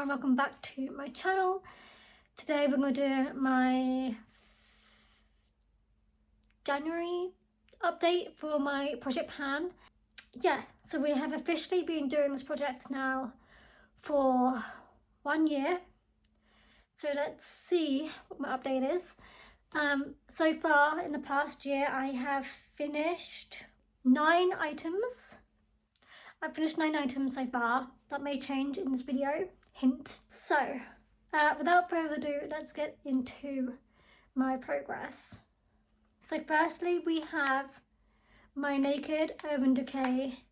and welcome back to my channel. Today we're going to do my January update for my project pan. Yeah, so we have officially been doing this project now for 1 year. So let's see what my update is. So far in the past year I have finished 9 items. I've finished 9 items so far. That may change in this video, hint. So, without further ado, let's get into my progress. So firstly, we have my Naked Urban Decay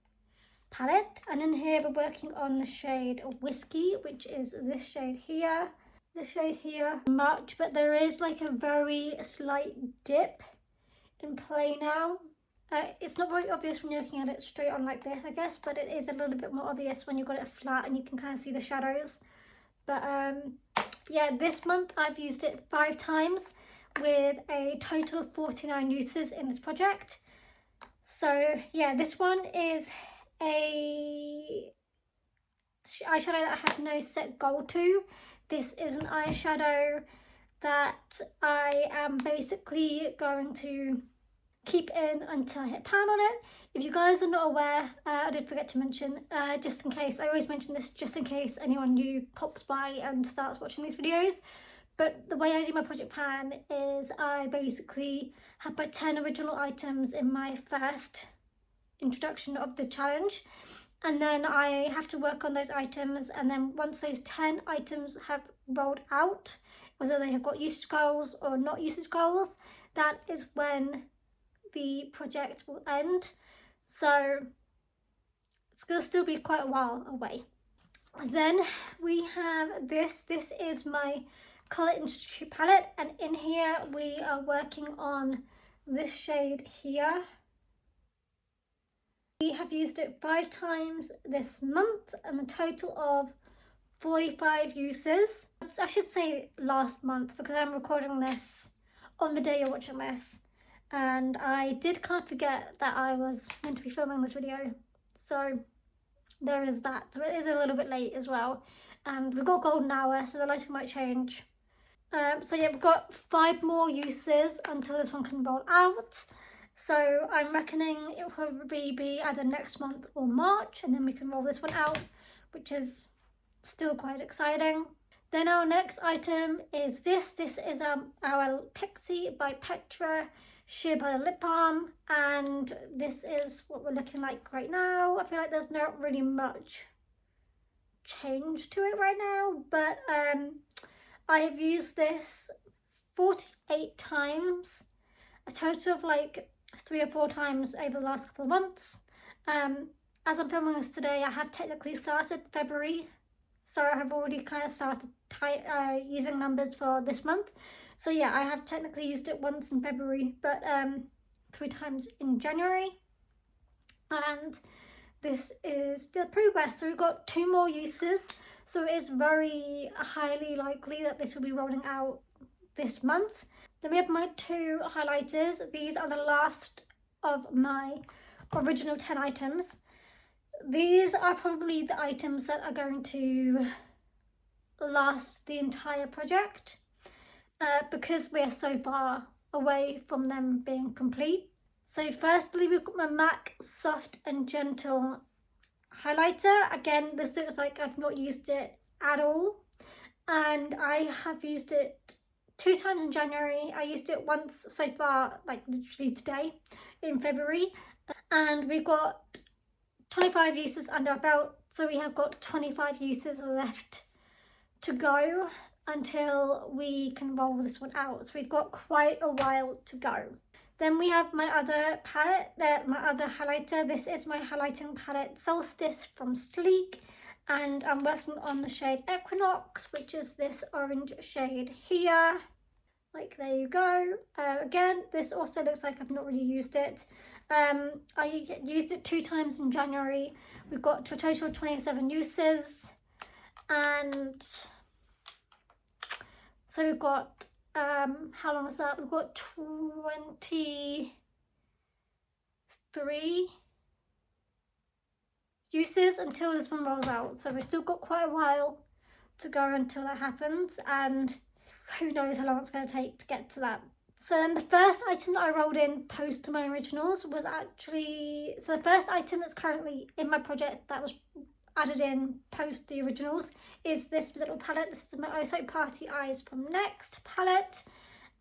palette, and in here we're working on the shade Whiskey, which is this shade here. The shade here, much, but there is like a very slight dip in play now. It's not very obvious when you're looking at it straight on like this, I guess, but it is a little bit more obvious when you've got it flat and you can kind of see the shadows. But yeah, this month I've used it 5 times with a total of 49 uses in this project. So yeah, this one is a eyeshadow that I have no set goal to. This is an eyeshadow that I am basically going to keep in until I hit pan on it. If you guys are not aware, I did forget to mention, just in case, I always mention this just in case anyone new pops by and starts watching these videos, but the way I do my project pan is I basically have my 10 original items in my first introduction of the challenge, and then I have to work on those items, and then once those 10 items have rolled out, whether they have got usage goals or not usage goals, that is when the project will end. So it's gonna still be quite a while away. Then we have this is my Colour Institute palette, and in here we are working on this shade here. We have used it 5 times this month and a total of 45 uses. I should say last month, because I'm recording this on the day you're watching this. And I did kind of forget that I was meant to be filming this video, so there is that. So it is a little bit late as well, and we've got golden hour, so the lighting might change. So yeah, we've got 5 more uses until this one can roll out. So I'm reckoning it will probably be either next month or March, and then we can roll this one out, which is still quite exciting. Then our next item is this. This is our Pixie by Petra Sheer Butter Lip Balm, and this is what we're looking like right now. I feel like there's not really much change to it right now, but I have used this 48 times, a total of like 3 or 4 times over the last couple of months. As I'm filming this today, I have technically started February, so I have already kind of started using numbers for this month. So yeah, I have technically used it once in February, but 3 times in January. And this is the progress. So we've got 2 more uses. So it is very highly likely that this will be rolling out this month. Then we have my 2 highlighters. These are the last of my original 10 items. These are probably the items that are going to last the entire project, because we're so far away from them being complete. So firstly, we've got my MAC Soft and Gentle highlighter. Again, this looks like I've not used it at all, and I have used it 2 times in January. I used it once so far, like literally today in February, and we've got 25 uses under our belt, so we have got 25 uses left to go until we can roll this one out. So we've got quite a while to go. Then we have my other palette, my other highlighter. This is my highlighting palette Solstice from Sleek, and I'm working on the shade Equinox, which is this orange shade here. Like, there you go. Again, this also looks like I've not really used it. I used it 2 times in January. We've got to a total of 27 uses, and so we've got how long is that? We've got 23 uses until this one rolls out, so we've still got quite a while to go until that happens, and who knows how long it's going to take to get to that. So then the first item that I rolled in post to my originals was actually, so the first item that's currently in my project that was added in post the originals is this little palette. This is my Oh So Party Eyes from Next palette,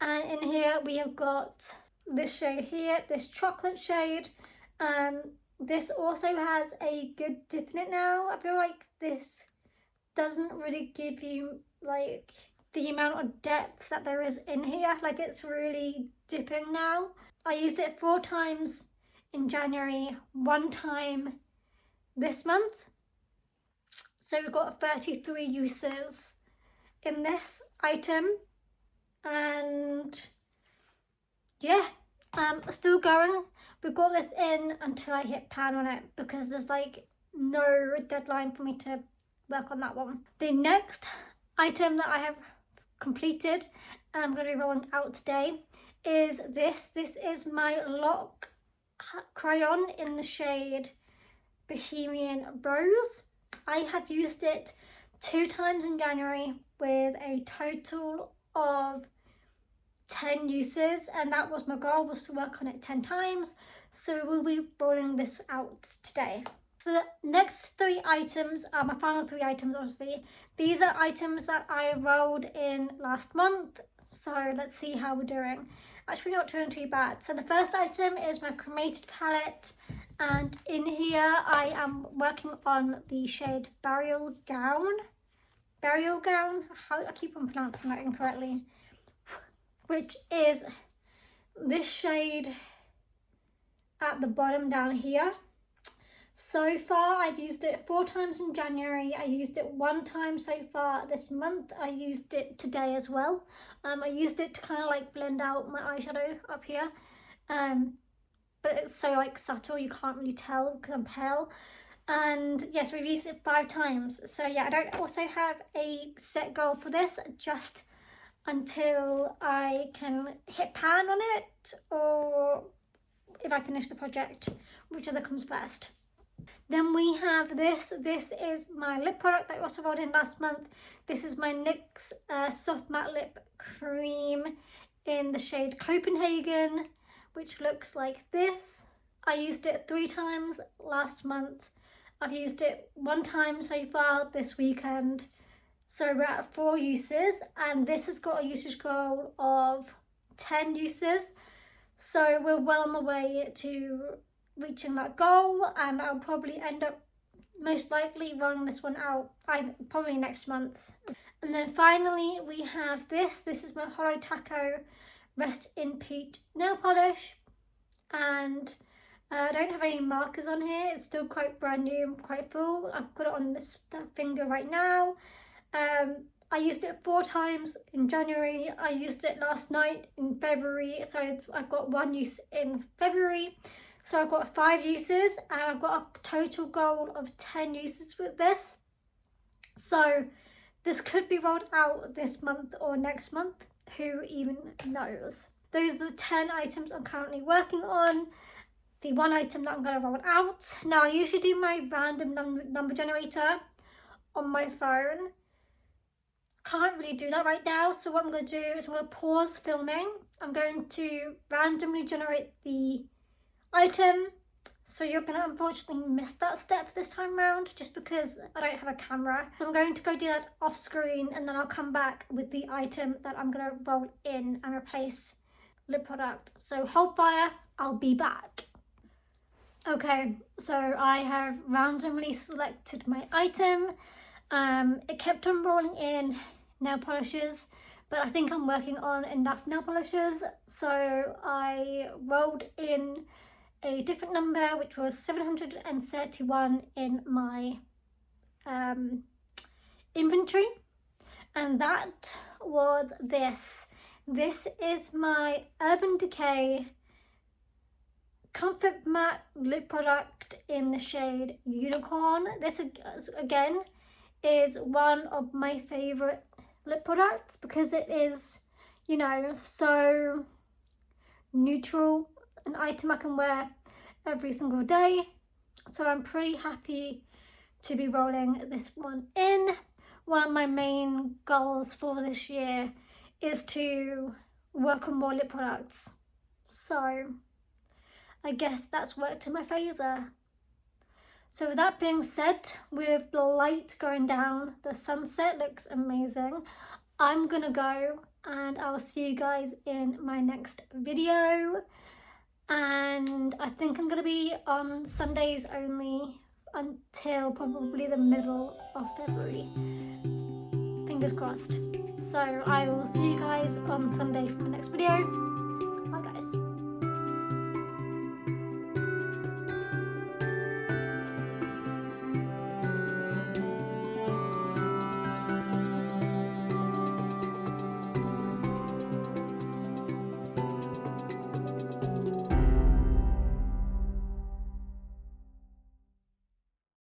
and in here we have got this shade here, this chocolate shade. This also has a good dip in it now. I feel like this doesn't really give you like the amount of depth that there is in here. Like, it's really dipping now. I used it 4 times in January, 1 time this month. So we've got 33 uses in this item. And yeah, still going. We've got this in until I hit pan on it, because there's like no deadline for me to work on that one. The next item that I have completed and I'm going to be rolling out today is this. This is my Lock crayon in the shade Bohemian Rose. I have used it 2 times in January with a total of 10 uses, and that was my goal, was to work on it 10 times. So we'll be rolling this out today. So the next 3 items are my final 3 items, obviously. These are items that I rolled in last month, so let's see how we're doing. Actually, not doing too bad. So the first item is my Cremated palette, and in here I am working on the shade Burial Gown. Burial Gown, how I keep on pronouncing that incorrectly, which is this shade at the bottom down here. So far I've used it 4 times in January. I used it 1 time so far this month. I used it today as well. I used it to kind of like blend out my eyeshadow up here, but it's so like subtle you can't really tell because I'm pale. And yes, we've used it 5 times. So yeah, I don't also have a set goal for this, just until I can hit pan on it, or if I finish the project, whichever comes first. Then we have this. This is my lip product that I also rolled in last month. This is my NYX Soft Matte Lip Cream in the shade Copenhagen, which looks like this. I used it 3 times last month. I've used it 1 time so far this weekend. So we're at 4 uses, and this has got a usage goal of 10 uses. So we're well on the way to reaching that goal, and I'll probably end up most likely rolling this one out probably next month. And then finally we have this. This is my Holo Taco Rest in Peach nail polish, and I don't have any markers on here. It's still quite brand new, quite full. I've got it on this finger right now. I used it 4 times in January. I used it last night in February, so I've got 1 use in February. So I've got 5 uses, and I've got a total goal of 10 uses with this. So this could be rolled out this month or next month, who even knows. Those are the 10 items I'm currently working on. The 1 item that I'm going to roll out. Now I usually do my random number generator on my phone. Can't really do that right now, so what I'm going to do is I'm going to pause filming. I'm going to randomly generate the item, so you're going to unfortunately miss that step this time around, just because I don't have a camera. So I'm going to go do that off screen, and then I'll come back with the item that I'm going to roll in and replace lip product. So hold fire, I'll be back. Okay, so I have randomly selected my item. It kept on rolling in nail polishes, but I think I'm working on enough nail polishes, so I rolled in a different number, which was 731 in my inventory, and that was this. This is my Urban Decay Comfort Matte lip product in the shade Unicorn. This again is one of my favourite lip products because it is, you know, so neutral, an item I can wear every single day. So I'm pretty happy to be rolling this one in. one of my main goals for this year is to work on more lip products. So I guess that's worked in my favour. So with that being said, with the light going down, the sunset looks amazing. I'm gonna go and I'll see you guys in my next video. And I think I'm gonna be on Sundays only until probably the middle of February. Fingers crossed. So I will see you guys on Sunday for my next video.